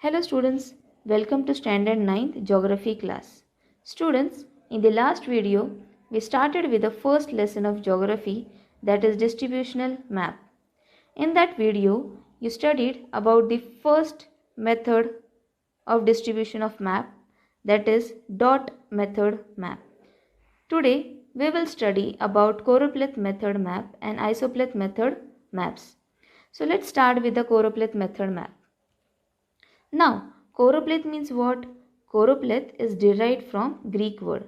Hello students, welcome to standard 9th geography class. Students, in the last video, we started with the first lesson of geography, that is distributional map. In that video, you studied about the first method of distribution of map, that is dot method map. Today, we will study about choropleth method map and isopleth method maps. So let's start with the choropleth method map. Now, choropleth means what? Choropleth is derived from Greek word.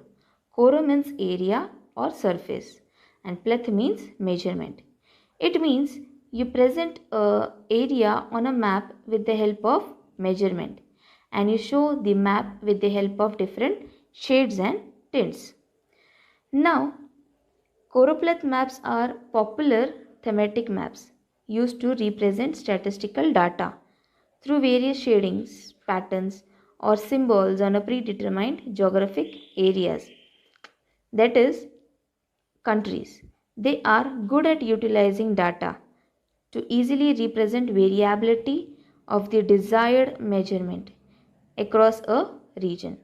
Choro means area or surface and pleth means measurement. It means you present a area on a map with the help of measurement and you show the map with the help of different shades and tints. Now, choropleth maps are popular thematic maps used to represent statistical data through various shadings, patterns, or symbols on a predetermined geographic areas, that is, countries. They are good at utilizing data to easily represent variability of the desired measurement across a region.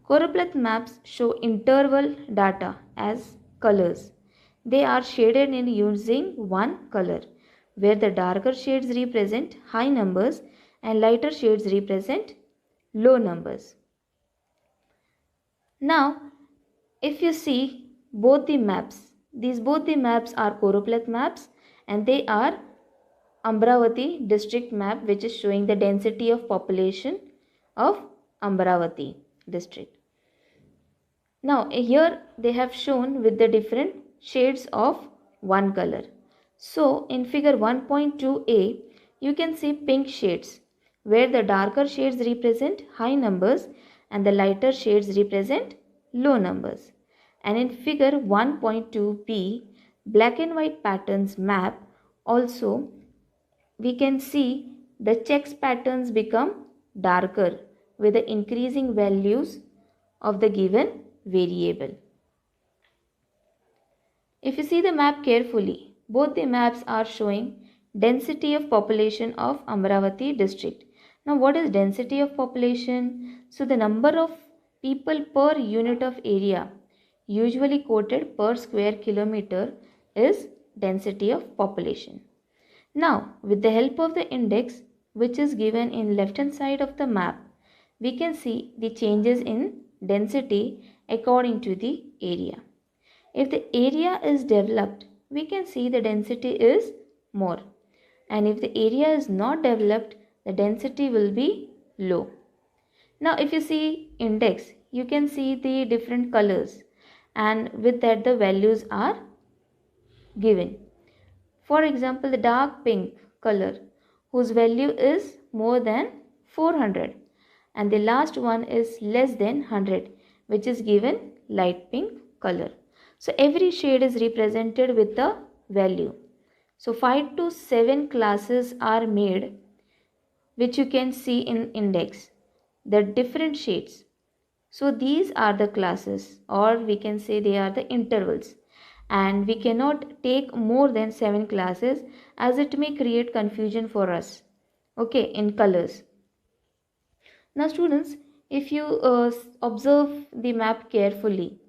Choropleth maps show interval data as colors. They are shaded in using one color, where the darker shades represent high numbers and lighter shades represent low numbers. Now, if you see both the maps, both the maps are choropleth maps and they are Amravati district map, which is showing the density of population of Amravati district. Now here they have shown with the different shades of one color. So in figure 1.2a you can see pink shades where the darker shades represent high numbers and the lighter shades represent low numbers. And in figure 1.2b black and white patterns map also we can see the checks patterns become darker with the increasing values of the given variable. If you see the map carefully, both the maps are showing density of population of Amravati district. Now what is density of population? So the number of people per unit of area usually quoted per square kilometer is density of population. Now with the help of the index which is given in left hand side of the map, we can see the changes in density according to the area. If the area is developed, we can see the density is more. And if the area is not developed, the density will be low. Now if you see index, you can see the different colors and with that the values are given. For example, the dark pink color whose value is more than 400 and the last one is less than 100 which is given light pink color. So every shade is represented with a value. So 5 to 7 classes are made which you can see in index, the different shades. So these are the classes or we can say they are the intervals and we cannot take more than 7 classes as it may create confusion for us, okay, in colors. Now students, if you observe the map carefully,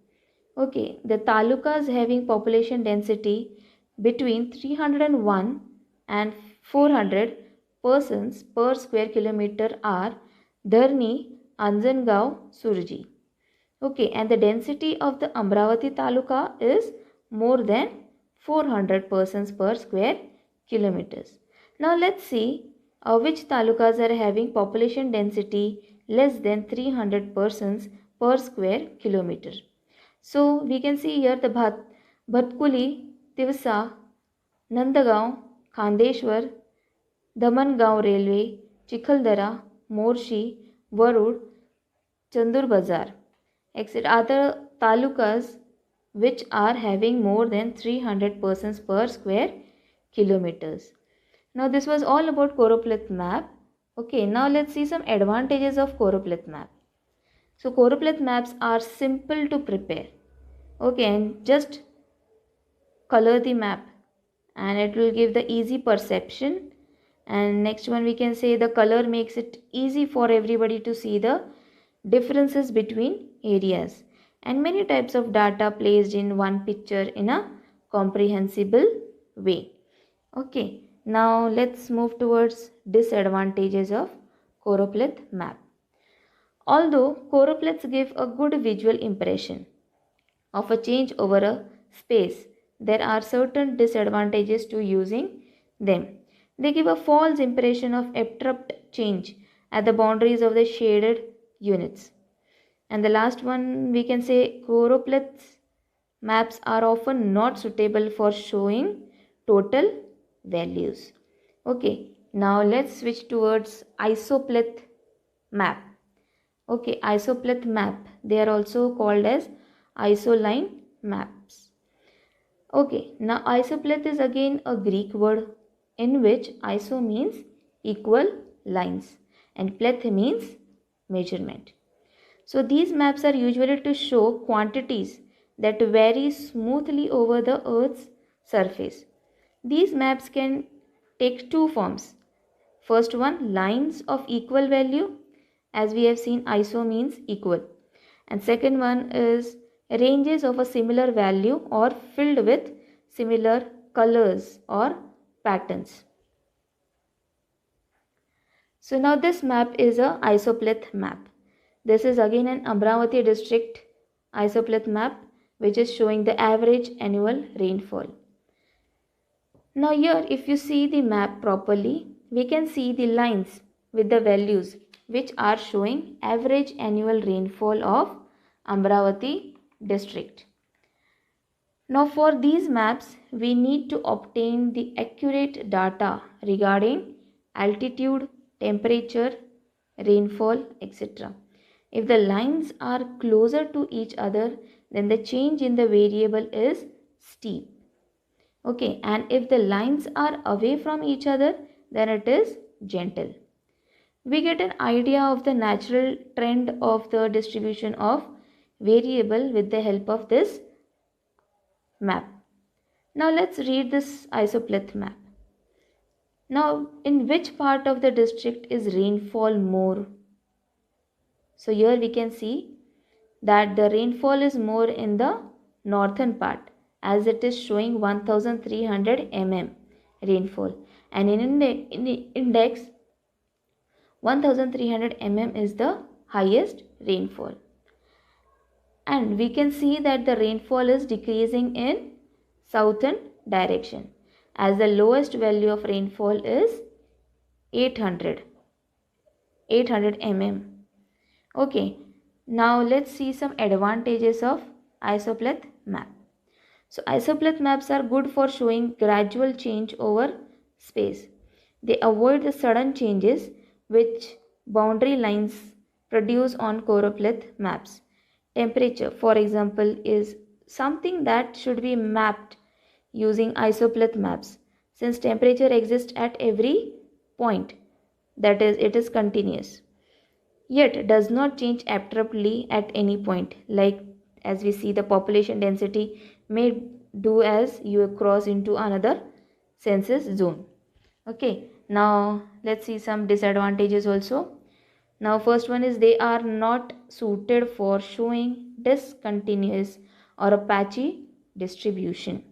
okay, the talukas having population density between 301 and 400 persons per square kilometer are Dharni, Anjangaon, Surji. Okay, and the density of the Amravati taluka is more than 400 persons per square kilometers. Now let's see which talukas are having population density less than 300 persons per square kilometer. So we can see here the Bhatkuli, Tivsa, Nandagaon, Khandeshwar, Damangaon Railway, Chikaldara, Morshi, Varud, Chandur Bazar, etc. Other talukas which are having more than 300 persons per square kilometers. Now this was all about choropleth map. Okay, now let's see some advantages of choropleth map. So choropleth maps are simple to prepare. Okay, and just color the map and it will give the easy perception And next one, we can say the color makes it easy for everybody to see the differences between areas, and many types of data placed in one picture in a comprehensible way. Okay, now let's move towards disadvantages of choropleth map. Although choropleths give a good visual impression of a change over a space, there are certain disadvantages to using them. They give a false impression of abrupt change at the boundaries of the shaded units. And the last one, we can say choropleths maps are often not suitable for showing total values. Okay, now let's switch towards isopleth map. Okay, isopleth map, they are also called as isoline maps. Okay, now isopleth is again a Greek word in which iso means equal lines and pleth means measurement. So these maps are usually to show quantities that vary smoothly over the Earth's surface. These maps can take two forms. First one, lines of equal value. As we have seen, iso means equal. And second one is ranges of a similar value or filled with similar colors or patterns. So now this map is a isopleth map. This is again an Amravati district isopleth map which is showing the average annual rainfall. Now here if you see the map properly, we can see the lines with the values which are showing average annual rainfall of Amravati district. Now for these maps, we need to obtain the accurate data regarding altitude, temperature, rainfall, etc. If the lines are closer to each other, then the change in the variable is steep. Okay, and if the lines are away from each other, then it is gentle. We get an idea of the natural trend of the distribution of variable with the help of this map. Now let's read this isopleth map. Now in which part of the district is rainfall more? So here we can see that the rainfall is more in the northern part as it is showing 1300 mm rainfall, and in index 1300 mm is the highest rainfall. And we can see that the rainfall is decreasing in southern direction as the lowest value of rainfall is 800 mm. Okay, now let's see some advantages of isopleth map. So isopleth maps are good for showing gradual change over space. They avoid the sudden changes which boundary lines produce on choropleth maps. Temperature, for example, is something that should be mapped using isopleth maps, since temperature exists at every point, that is, it is continuous, yet does not change abruptly at any point, like as we see the population density may do as you cross into another census zone. Okay, now let's see some disadvantages also. Now first one is they are not suited for showing discontinuous or a patchy distribution.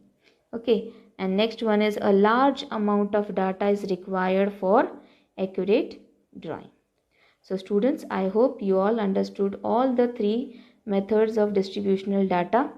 Okay, and next one is a large amount of data is required for accurate drawing. So students, I hope you all understood all the three methods of distributional data